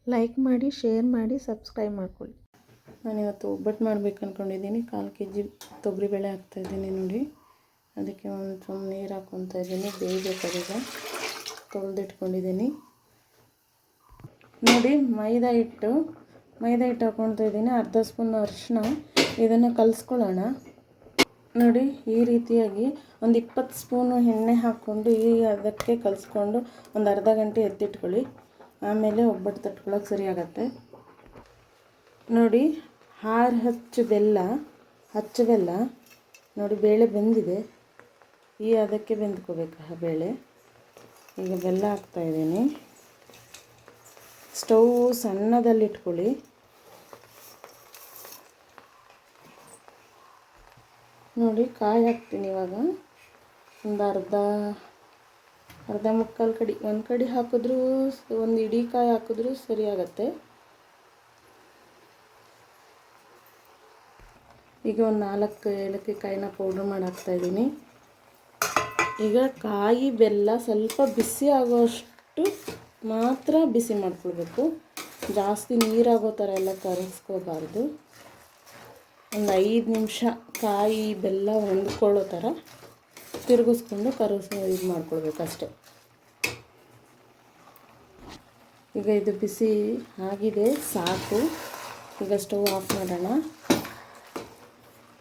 Like ಮಾಡಿ, share ಮಾಡಿ, subscribe ಮಾಡ್ಕೊಳ್ಳಿ. ನಾನಿವತ್ತು ಒಬ್ಬಟ್ಟು ಮಾಡಬೇಕು ಅಂದ್ಕೊಂಡಿದ್ದೀನಿ. 1/4 kg ತೊಗರಿಬೇಳೆ ಹಾಕ್ತಾಯಿದ್ದೀನಿ ನೋಡಿ. ಅದಕ್ಕೆ ಒಂದು ಸ್ವಲ್ಪ ನೀರು ಹಾಕ್ಕೊತಾ ಇದ್ದೀನಿ. ಬೇಯಬೇಕಾದಾಗ ತೊಳೆದಿಟ್ಕೊಂಡಿದ್ದೀನಿ ನೋಡಿ. ಮೈದಾ ಹಿಟ್ಟು ಹಾಕ್ಕೊತಾ ಇದ್ದೀನಿ. ಅರ್ಧ ಸ್ಪೂನ್ ಅರಿಶಿನ. ಇದನ್ನು ಕಲಿಸ್ಕೊಳ್ಳೋಣ ನೋಡಿ. ಈ ರೀತಿಯಾಗಿ ಒಂದು 20 ಸ್ಪೂನು ಎಣ್ಣೆ ಹಾಕ್ಕೊಂಡು ಅದಕ್ಕೆ ಕಲಿಸ್ಕೊಂಡು ಒಂದು ಅರ್ಧ ಗಂಟೆ ಎತ್ತಿಟ್ಕೊಳ್ಳಿ. ಆಮೇಲೆ ಒಬ್ಬಟ್ಟು ತಟ್ಕೊಳ್ಳೋಕೆ ಸರಿ ಆಗುತ್ತೆ ನೋಡಿ. 6 ಹಚ್ಚ ಬೆಲ್ಲ ನೋಡಿ. ಬೇಳೆ ಬೆಂದಿದೆ. ಅದಕ್ಕೆ ಬೆಂದ್ಕೋಬೇಕು ಬೇಳೆ. ಈಗ ಬೆಲ್ಲ ಹಾಕ್ತಾಯಿದ್ದೀನಿ. ಸ್ಟವ್ ಸಣ್ಣದಲ್ಲಿಟ್ಕೊಳ್ಳಿ ನೋಡಿ. ಕಾಯಿ ಹಾಕ್ತೀನಿ ಇವಾಗ. ಒಂದು ಅರ್ಧ ಮುಕ್ಕಾಲು ಕಡಿ, ಒಂದು ಕಡಿ ಹಾಕಿದ್ರೂ, ಒಂದು ಇಡೀ ಕಾಯಿ ಹಾಕಿದ್ರೂ ಸರಿ ಆಗುತ್ತೆ. ಈಗ ಒಂದು 4 ಏಲಕ್ಕಿ ಕಾಯಿನ ಪೌಡ್ರ್ ಮಾಡಿ ಹಾಕ್ತಾಯಿದ್ದೀನಿ. ಈಗ ಕಾಯಿ ಬೆಲ್ಲ ಸ್ವಲ್ಪ ಬಿಸಿ ಆಗೋಷ್ಟು ಮಾತ್ರ ಬಿಸಿ ಮಾಡ್ಕೊಳ್ಬೇಕು. ಜಾಸ್ತಿ ನೀರಾಗೋ ಥರ ಎಲ್ಲ ಕರಗಿಸ್ಕೋಬಾರ್ದು. ಒಂದು 5 ನಿಮಿಷ ಕಾಯಿ ಬೆಲ್ಲ ಹೊಂದ್ಕೊಳ್ಳೋ ಥರ ತಿರುಗಿಸ್ಕೊಂಡು ಇದು ಮಾಡ್ಕೊಳ್ಬೇಕು ಅಷ್ಟೆ. ಈಗ ಇದು ಬಿಸಿ ಆಗಿದೆ, ಸಾಕು. ಈಗ ಸ್ಟವ್ ಆಫ್ ಮಾಡೋಣ.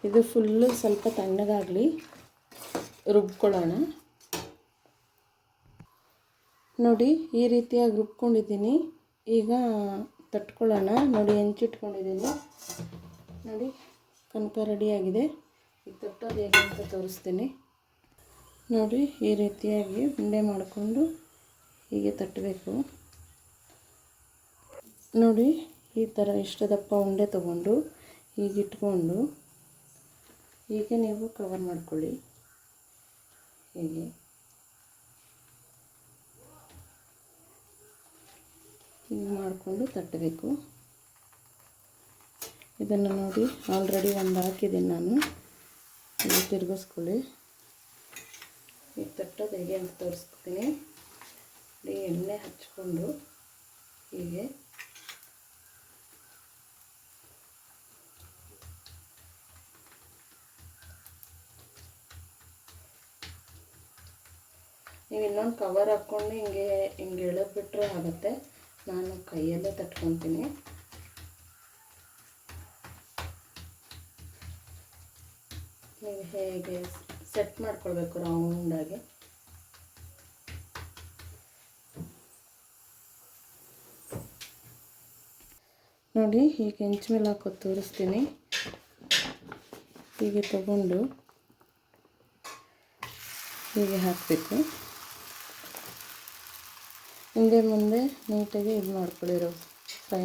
ಇದು ಫುಲ್ಲು ಸ್ವಲ್ಪ ತಣ್ಣಗಾಗಲಿ, ರುಬ್ಕೊಳ್ಳೋಣ ನೋಡಿ. ಈ ರೀತಿಯಾಗಿ ರುಬ್ಕೊಂಡಿದ್ದೀನಿ. ಈಗ ತಟ್ಕೊಳ್ಳೋಣ ನೋಡಿ. ಹೆಂಚಿಟ್ಕೊಂಡಿದ್ದೀನಿ ನೋಡಿ. ಕನಕ ರೆಡಿಯಾಗಿದೆ. ಈಗ ತಟ್ಟೋದು ಹೇಗೆ ಅಂತ ತೋರಿಸ್ತೀನಿ ನೋಡಿ. ಈ ರೀತಿಯಾಗಿ ಉಂಡೆ ಮಾಡಿಕೊಂಡು ಹೀಗೆ ತಟ್ಟಬೇಕು ನೋಡಿ. ಈ ಥರ ಇಷ್ಟು ದಪ್ಪ ಉಂಡೆ ತಗೊಂಡು ಹೀಗೆ ಇಟ್ಕೊಂಡು ಹೀಗೆ ನೀವು ಕವರ್ ಮಾಡ್ಕೊಳ್ಳಿ. ಹೀಗೆ ಮಾಡಿಕೊಂಡು ತಟ್ಟಬೇಕು. ಇದನ್ನು ನೋಡಿ, ಆಲ್ರೆಡಿ ಒಂದು ಹಾಕಿದ್ದೀನಿ ನಾನು. ಇದು ತಿರುಗಿಸ್ಕೊಳ್ಳಿ. ಈಗ ತಟ್ಟೋದು ಹೇಗೆ ಅಂತ ತೋರಿಸ್ತೀನಿ. ಎಣ್ಣೆ ಹಚ್ಕೊಂಡು ಹೀಗೆ ನೀವು ಇನ್ನೊಂದು ಕವರ್ ಹಾಕ್ಕೊಂಡು ಹಿಂಗೆ ಎಳೆದ್ಬಿಟ್ರೆ ಆಗುತ್ತೆ. ನಾನು ಕೈಯಲ್ಲೇ ತಟ್ಕೊತೀನಿ. ನೀವು ಹೇಗೆ ಸೆಟ್ ಮಾಡ್ಕೊಳ್ಬೇಕು ರೌಂಡಾಗಿ. ನೋಡಿ, ಹೀಗೆ ಹೆಂಚು ಮೇಲೆ ಹಾಕೋದು ತೋರಿಸ್ತೀನಿ. ಹೀಗೆ ತಗೊಂಡು ಹೀಗೆ ಹಾಕಬೇಕು. ಹಿಂದೆ ಮುಂದೆ ನೀಟಾಗಿ ಇದು ಮಾಡ್ಕೊಳ್ಳಿರೋ ಫ್ರೈ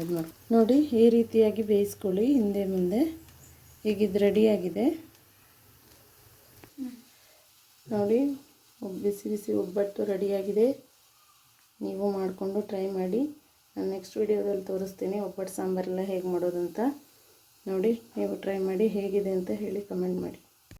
ಇದು ಮಾಡಿ ನೋಡಿ. ಈ ರೀತಿಯಾಗಿ ಬೇಯಿಸ್ಕೊಳ್ಳಿ ಹಿಂದೆ ಮುಂದೆ. ಈಗ ಇದು ರೆಡಿಯಾಗಿದೆ ನೋಡಿ. ಬಿಸಿ ಬಿಸಿ ಒಬ್ಬಟ್ಟು ರೆಡಿಯಾಗಿದೆ. ನೀವು ಮಾಡಿಕೊಂಡು ಟ್ರೈ ಮಾಡಿ. ನಾನು ನೆಕ್ಸ್ಟ್ ವಿಡಿಯೋದಲ್ಲಿ ತೋರಿಸ್ತೀನಿ ಒಬ್ಬಟ್ಟು ಸಾಂಬಾರೆಲ್ಲ ಹೇಗೆ ಮಾಡೋದು ಅಂತ ನೋಡಿ. ನೀವು ಟ್ರೈ ಮಾಡಿ, ಹೇಗಿದೆ ಅಂತ ಹೇಳಿ ಕಮೆಂಟ್ ಮಾಡಿ.